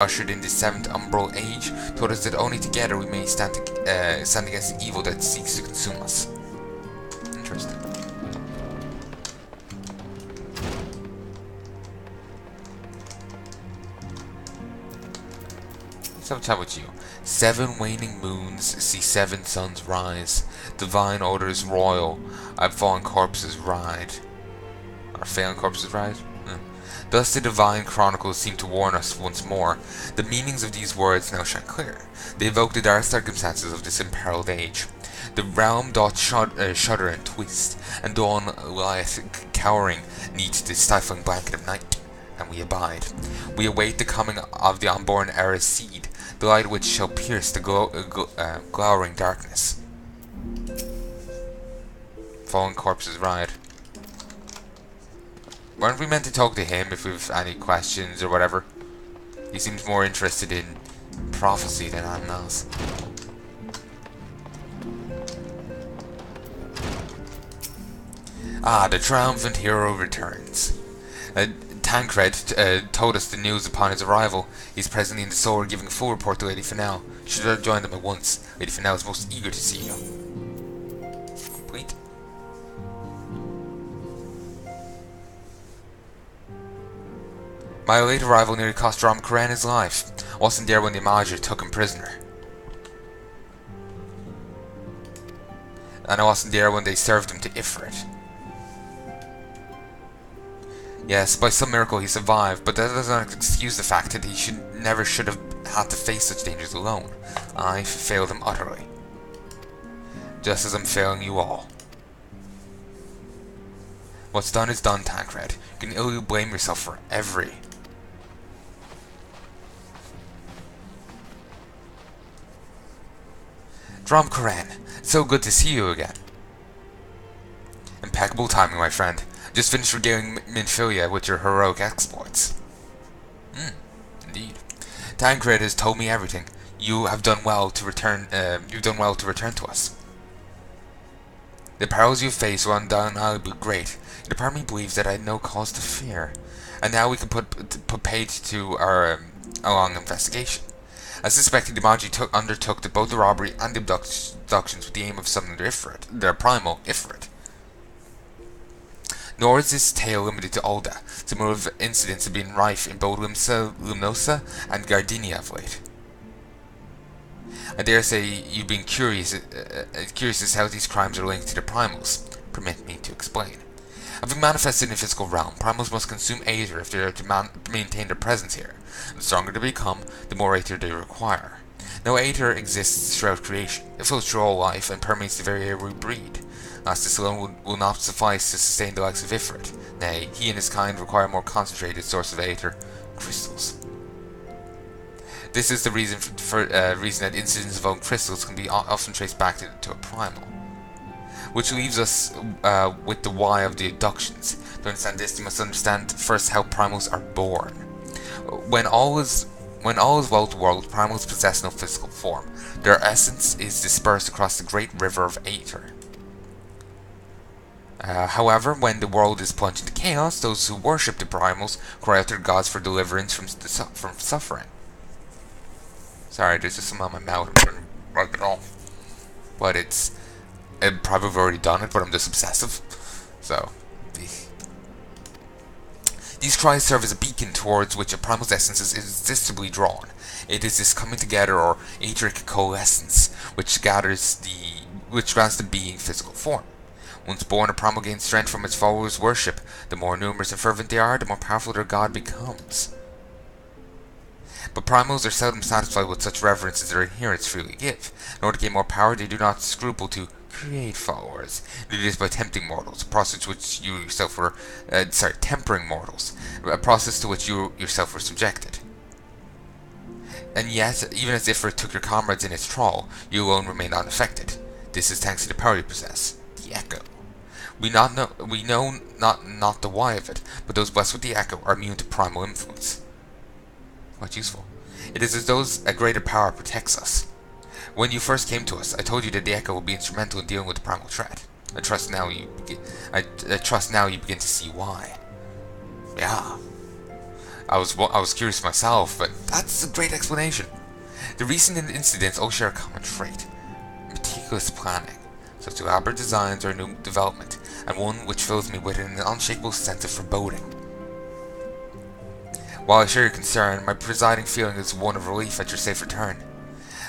ushered in the seventh umbral age, taught us that only together we may stand against the evil that seeks to consume us. Interesting. Let's have a chat with you. 7 waning moons see 7 suns rise. Divine orders royal. I've fallen corpses ride. Our failing corpses ride? Thus the divine chronicles seem to warn us once more. The meanings of these words now shine clear. They evoke the dire circumstances of this imperiled age. The realm doth shudder and twist, and dawn lieth cowering neath the stifling blanket of night, and we abide. We await the coming of the unborn era's seed, the light which shall pierce the glowering darkness. Fallen corpses ride. Weren't we meant to talk to him if we've any questions or whatever? He seems more interested in prophecy than anything else. Ah, the triumphant hero returns. Tancred told us the news upon his arrival. He's presently in the Solar giving a full report to Lady Fennell. Should have joined them at once. Lady Fennell is most eager to see you. Complete. My late arrival nearly cost Ram Karen his life. I wasn't there when the Major took him prisoner. And I wasn't there when they served him to Ifrit. Yes, by some miracle he survived, but that does not excuse the fact that he never should have had to face such dangers alone. I failed him utterly. Just as I'm failing you all. What's done is done, Tancred. You can illy blame yourself for every... Ram Karen, so good to see you again. Impeccable timing, my friend. Just finished regaling Minfilia with your heroic exploits. Indeed. Tancred has told me everything. You have done well to return. You've done well to return to us. The perils you face will undeniably be great. The part of me believes that I had no cause to fear, and now we can put paid to our long investigation. As suspected, the Magi undertook both the robbery and the abductions with the aim of summoning their primal Ifrit. Nor is this tale limited to Ul'dah. Similar incidents have been rife in both Luminosa and Gardinia of late. I dare say you've been curious as how these crimes are linked to the primals. Permit me to explain. Having manifested in the physical realm, primals must consume Aether if they are to maintain their presence here. The stronger they become, the more Aether they require. Now Aether exists throughout creation. It flows through all life and permeates the very air we breathe. As this alone will not suffice to sustain the likes of Ifrit. Nay, he and his kind require a more concentrated source of Aether, crystals. This is the reason that incidents involving crystals can be often traced back to a primal. Which leaves us with the why of the abductions. To understand this, you must understand first how primals are born. When all is well with the world, primals possess no physical form. Their essence is dispersed across the great river of Aether. However, when the world is plunged into chaos, those who worship the primals cry out to their gods for deliverance from suffering. Sorry, there's just some on my mouth. I'm trying to wipe it off. But I've probably already done it, but I'm just obsessive. So, these cries serve as a beacon towards which a primal's essence is irresistibly drawn. It is this coming together or etheric coalescence which grants the being physical form. Once born, a primal gains strength from its followers' worship. The more numerous and fervent they are, the more powerful their god becomes. But primals are seldom satisfied with such reverence as their adherents freely give. In order to gain more power, they do not scruple to create followers. They do this by tempting mortals, a process to which you yourself were, tempering mortals, a process to which you yourself were subjected. And yet, even as Ifrit took your comrades in its thrall, you alone remained unaffected. This is thanks to the power you possess, the Echo. We know not the why of it, but those blessed with the Echo are immune to primal influence. Quite useful. It is as though a greater power protects us. When you first came to us, I told you that the Echo will be instrumental in dealing with the primal threat. I trust now you begin to see why. Yeah. I was curious myself, but that's a great explanation. The recent incidents all share a common trait: meticulous planning. Such elaborate designs are a new development, and one which fills me with an unshakable sense of foreboding. While I share your concern, my presiding feeling is one of relief at your safe return.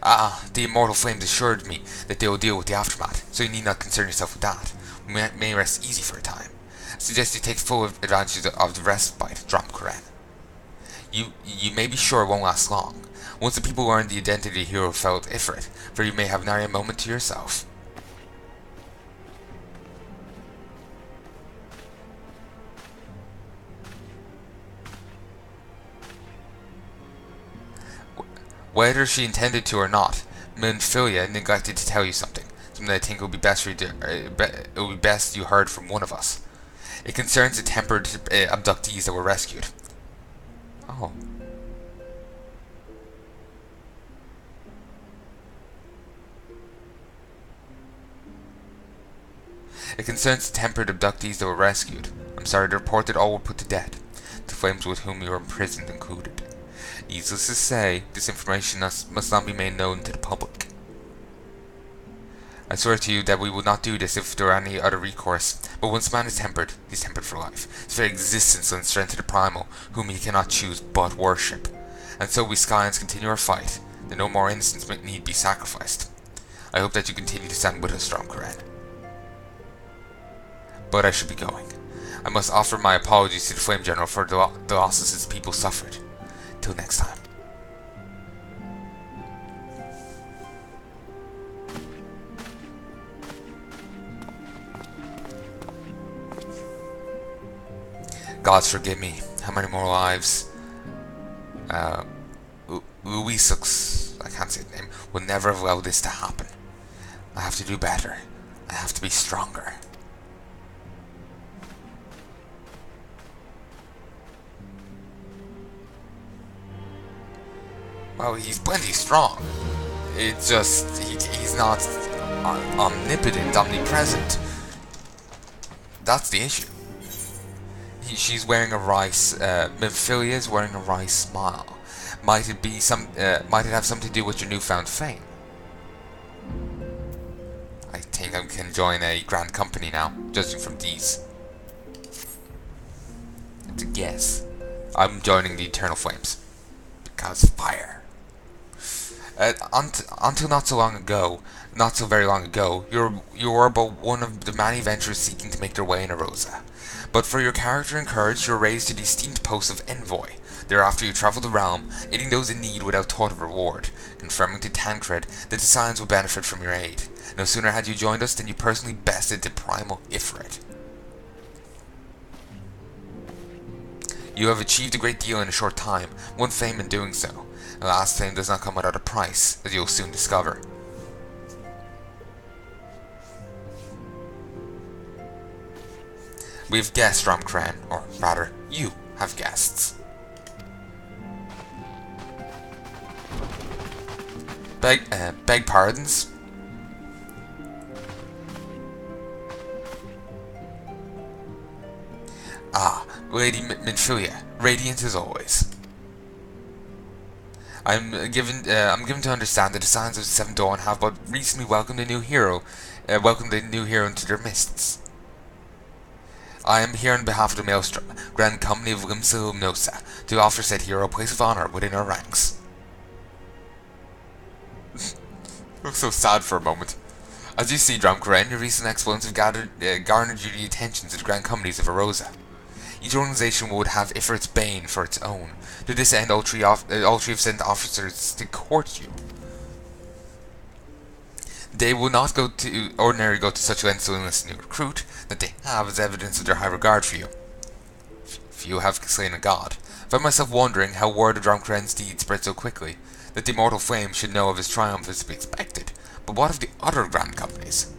The immortal flames assured me that they will deal with the aftermath, so you need not concern yourself with that. We may rest easy for a time. I suggest you take full advantage of the respite, Drom'Karen. You may be sure it won't last long. Once the people learn the identity of the hero felt Ifrit, for you may have nary a moment to yourself. Whether she intended to or not, Phillip neglected to tell you something that I think it would be best it would be best you heard from one of us. It concerns the tempered abductees that were rescued. Oh. It concerns the tempered abductees that were rescued. I'm sorry to report that all were put to death, the flames with whom you were imprisoned included. Needless to say, this information must not be made known to the public. I swear to you that we would not do this if there were any other recourse, but once man is tempered, he is tempered for life. His very existence lends strength to the primal, whom he cannot choose but worship. And so we Skyans continue our fight, that no more innocents need be sacrificed. I hope that you continue to stand with us, Drom'Karen. But I should be going. I must offer my apologies to the Flame General for the losses his people suffered. Till next time. Gods forgive me. How many more lives? Luisux, I can't say the name, will never have allowed this to happen. I have to do better. I have to be stronger. Well, he's plenty strong. It's just, he's not omnipotent, omnipresent. That's the issue. She's wearing a rice, Memphilia is wearing a rice smile. Might it have something to do with your newfound fame? I think I can join a grand company now, judging from these. It's a guess. I'm joining the Eternal Flames. Because fire. Until not so very long ago, you were but one of the many adventurers seeking to make their way in Erosa. But for your character and courage, you were raised to the esteemed post of Envoy. Thereafter you travelled the realm, aiding those in need without thought of reward, confirming to Tancred that the Scions would benefit from your aid. No sooner had you joined us than you personally bested the primal Ifrit. You have achieved a great deal in a short time, won fame in doing so. Alas, fame does not come without a price, as you will soon discover. We have guests, Drom'Karen, or rather, you have guests. Beg pardons? Lady Minfilia, radiant as always. I'm given to understand that the Scions of the Seven Dawn have but recently welcomed a new hero, into their midst. I am here on behalf of the Maelstrom, Grand Company of Limsa Lumnosa, to offer said hero a place of honor within our ranks. Looks so sad for a moment. As you see, Drom'Karen, your recent exploits have garnered you the attentions of the Grand Companies of Erosa. Each organization would have Ifrit's Bane for its own. To this end, all three have sent officers to court you. They will not ordinarily go to such lengths to enlist a new recruit. That they have as evidence of their high regard for you. Few have slain a god. I find myself wondering how word of Drom'Karen's deed spread so quickly. That the immortal flame should know of his triumph is to be expected. But what of the other grand companies?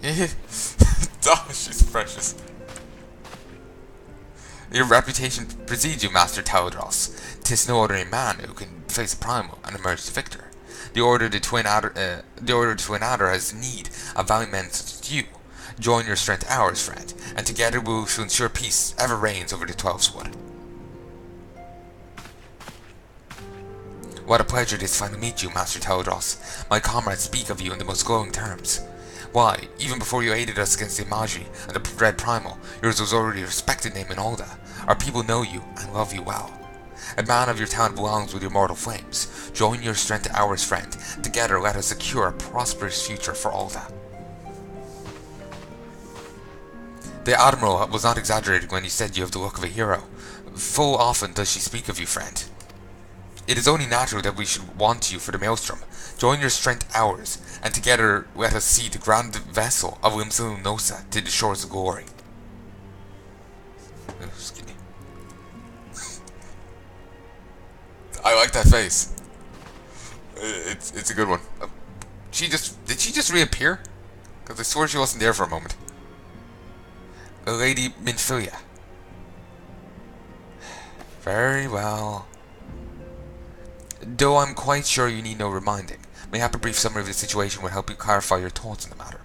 Oh, she's precious. Your reputation precedes you, Master Taladros. 'Tis no ordinary man who can face a primal and emerge the victor. The Order of the Twin Adder has need of valiant men such as you. Join your strength ours, friend, and together we shall ensure peace ever reigns over the 12's Wood. What a pleasure it is to finally meet you, Master Teledros. My comrades speak of you in the most glowing terms. Why, even before you aided us against the Imagi and the Dread Primal, yours was already a respected name in Ul'dah. Our people know you and love you well. A man of your talent belongs with your mortal flames. Join your strength to ours, friend. Together let us secure a prosperous future for Ul'dah. The Admiral was not exaggerating when he said you have the look of a hero. Full often does she speak of you, friend. It is only natural that we should want you for the Maelstrom. Join your strength ours, and together let us see the grand vessel of Lumnosa to the shores of glory. Excuse me. I like that face. It's a good one. Did she just reappear? Because I swore she wasn't there for a moment. Lady Minfilia. Very well. Though I'm quite sure you need no reminding, mayhap a brief summary of the situation will help you clarify your thoughts on the matter.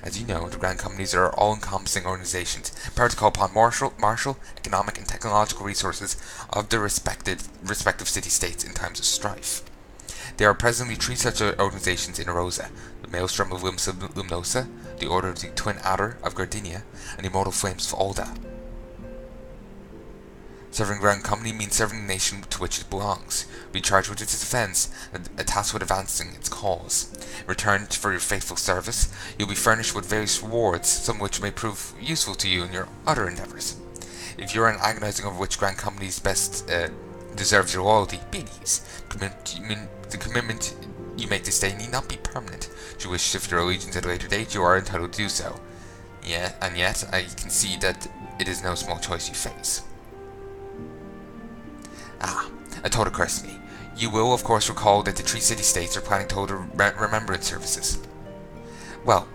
As you know, the Grand Companies are all-encompassing organizations, powered to call upon martial, economic, and technological resources of their respective city-states in times of strife. There are presently 3 such organizations in Erosa: the Maelstrom of Lumnosa, the Order of the Twin Adder of Gardinia, and the Immortal Flames of Ul'dah. Serving Grand Company means serving the nation to which it belongs. Be charged with its defense and tasked with advancing its cause. In return for your faithful service, you'll be furnished with various rewards, some of which may prove useful to you in your other endeavors. If you're agonizing over which Grand Company's best deserves your loyalty, be at ease. The commitment you make this day need not be permanent. Should you wish to shift your allegiance at a later date, you are entitled to do so. Yet I can see that it is no small choice you face. A thought occurs to me. You will, of course, recall that the 3 city-states are planning to hold remembrance services. Well,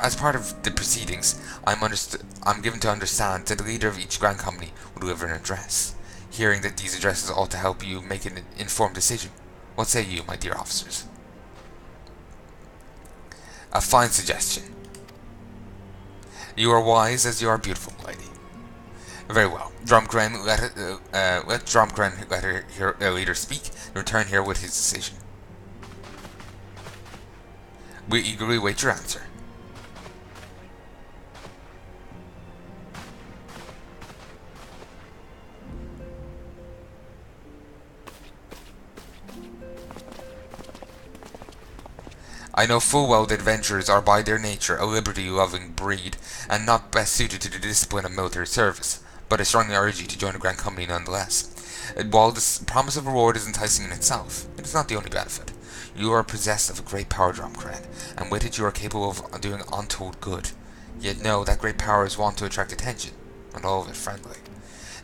as part of the proceedings, I'm given to understand that the leader of each Grand Company will deliver an address. Hearing that these addresses ought to help you make an informed decision. What say you, my dear officers? A fine suggestion. You are wise as you are beautiful, lady. Very well. Drumcran, let Drumcran let her leader speak and return here with his decision. We eagerly wait your answer. I know full well that adventurers are by their nature a liberty-loving breed, and not best suited to the discipline of military service, but I strongly urge you to join the Grand Company nonetheless. While this promise of reward is enticing in itself, it is not the only benefit. You are possessed of a great power, Drumcran, and with it you are capable of doing untold good. Yet know that great power is wont to attract attention, and all of it friendly.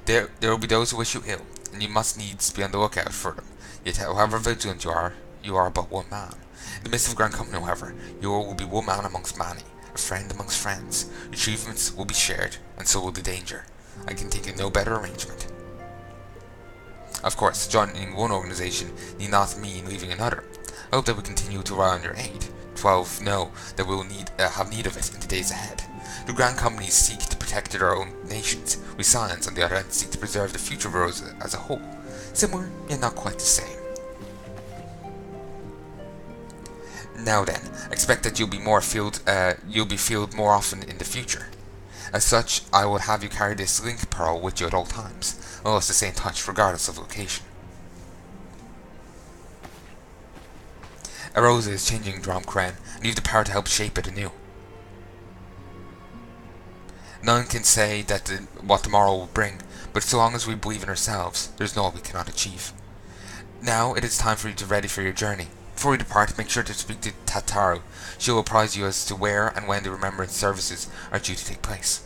There will be those who wish you ill, and you must needs be on the lookout for them. Yet however vigilant you are but one man. In the midst of Grand Company, however, you will be one man amongst many, a friend amongst friends. Achievements will be shared, and so will the danger. I can think of no better arrangement. Of course, joining one organization need not mean leaving another. I hope that we continue to rely on your aid. 12 know that we will have need of it in the days ahead. The Grand Companies seek to protect their own nations. We Scions, on the other hand, seek to preserve the future of Rosa as a whole. Similar, yet not quite the same. Now then, expect that you'll be fielded more often in the future. As such, I will have you carry this link pearl with you at all times, allow us to stay in touch regardless of location. Erosa is changing, Drumcran, and you have the power to help shape it anew. None can say that what tomorrow will bring, but so long as we believe in ourselves, there is naught we cannot achieve. Now it is time for you to ready for your journey. Before we depart, make sure to speak to Tataru. She will apprise you as to where and when the remembrance services are due to take place.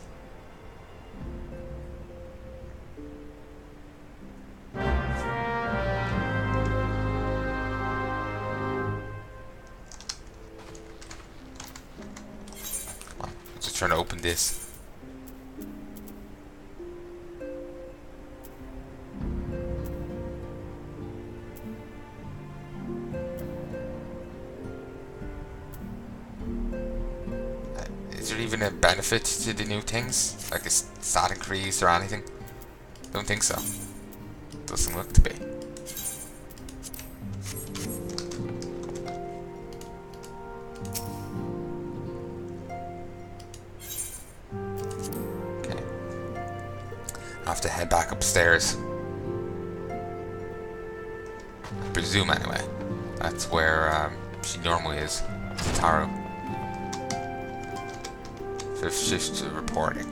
I'm just trying to open this. Is there even a benefit to the new things? Like a stat increase or anything? Don't think so. Doesn't look to be. have to head back upstairs. I presume anyway. That's where she normally is. Taro. Fifth shift reporting.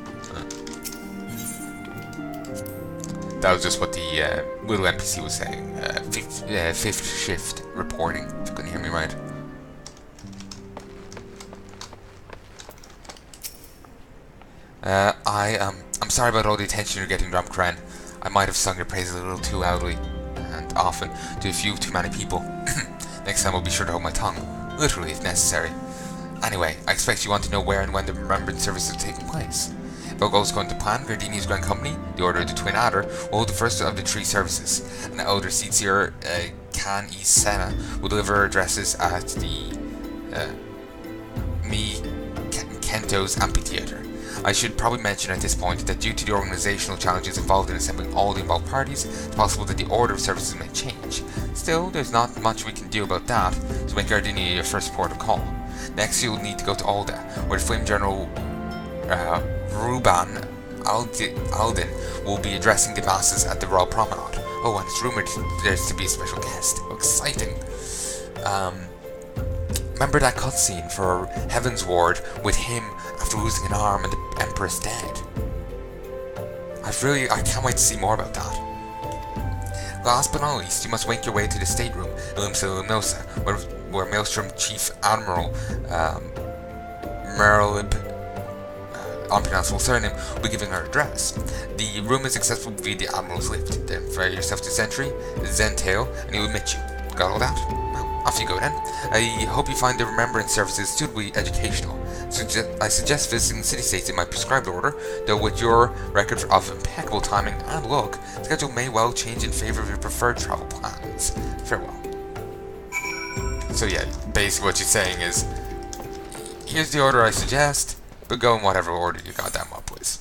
That was just what the little NPC was saying. Fifth shift reporting. If you couldn't hear me right. I'm sorry about all the attention you're getting, Kren. I might have sung your praises a little too loudly and often to a few too many people. Next time I'll be sure to hold my tongue, literally if necessary. Anyway, I expect you want to know where and when the Remembrance service is taking place. If all goes according to plan, Gardenia's Grand Company, the Order of the Twin Adder, will hold the first of the 3 services, and the elder Seatsier Kan-i-Sena will deliver addresses at the Miqo'te's amphitheater. I should probably mention at this point that due to the organizational challenges involved in assembling all the involved parties, it's possible that the order of services may change. Still, there's not much we can do about that, so make Gardenia your first port of call. Next, you'll need to go to Ul'dah, where the Flame General Ruban Alden will be addressing the masses at the Royal Promenade. Oh, and it's rumored there's to be a special guest. Oh, exciting! Remember that cutscene for Heaven's Ward with him after losing an arm and the Empress dead? I can't wait to see more about that. Last but not least, you must make your way to the stateroom in Luminosa, where Maelstrom Chief Admiral Merlib, unpronounceable surname, will be giving her address. The room is accessible via the Admiral's lift. Then fire yourself to Sentry, Zentail, and he will admit you. Got all that? Well, off you go then. I hope you find the Remembrance services suitably educational. I suggest visiting city-states in my prescribed order, though with your record of impeccable timing and luck, the schedule may well change in favor of your preferred travel plans. Farewell. So yeah, basically what she's saying is, here's the order I suggest, but go in whatever order you got them up with.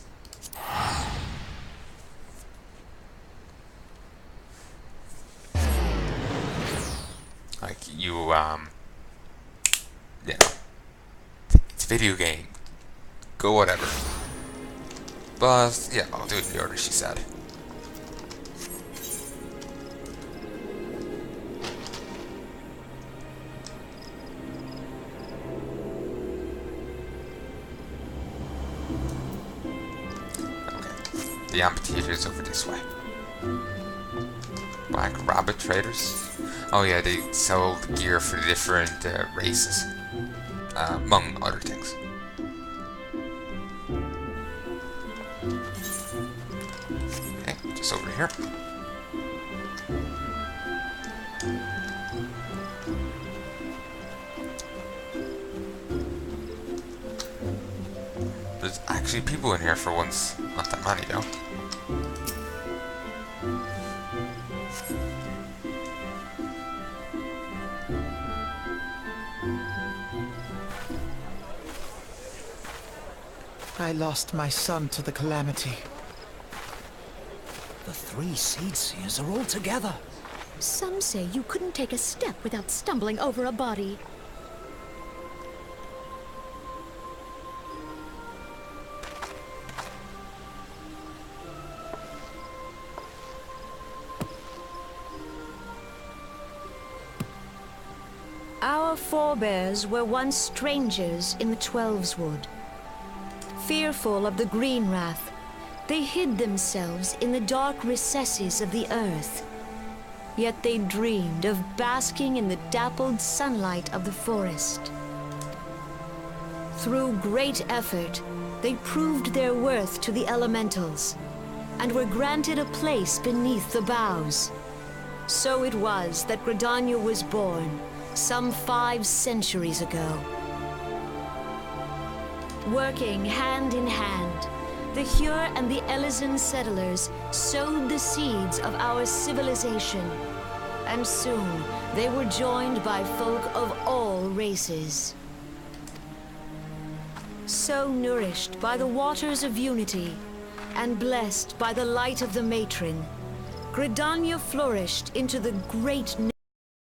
Like, you know, it's a video game. Go whatever. But, yeah, I'll do it in the order she said. The amphitheater is over this way. Black rabbit traders. Oh yeah, they sell gear for different races, among other things. Okay, just over here. There's actually people in here for once. Not that many though. I lost my son to the calamity. The 3 Seed Seers are all together. Some say you couldn't take a step without stumbling over a body. Our forebears were once strangers in the Twelveswood. Fearful of the Green Wrath, they hid themselves in the dark recesses of the earth. Yet they dreamed of basking in the dappled sunlight of the forest. Through great effort, they proved their worth to the elementals, and were granted a place beneath the boughs. So it was that Gridania was born, some 5 centuries ago. Working hand in hand, the Hyur and the Elysian settlers sowed the seeds of our civilization, and soon they were joined by folk of all races. So nourished by the waters of unity, and blessed by the light of the matron, Gridania flourished into the great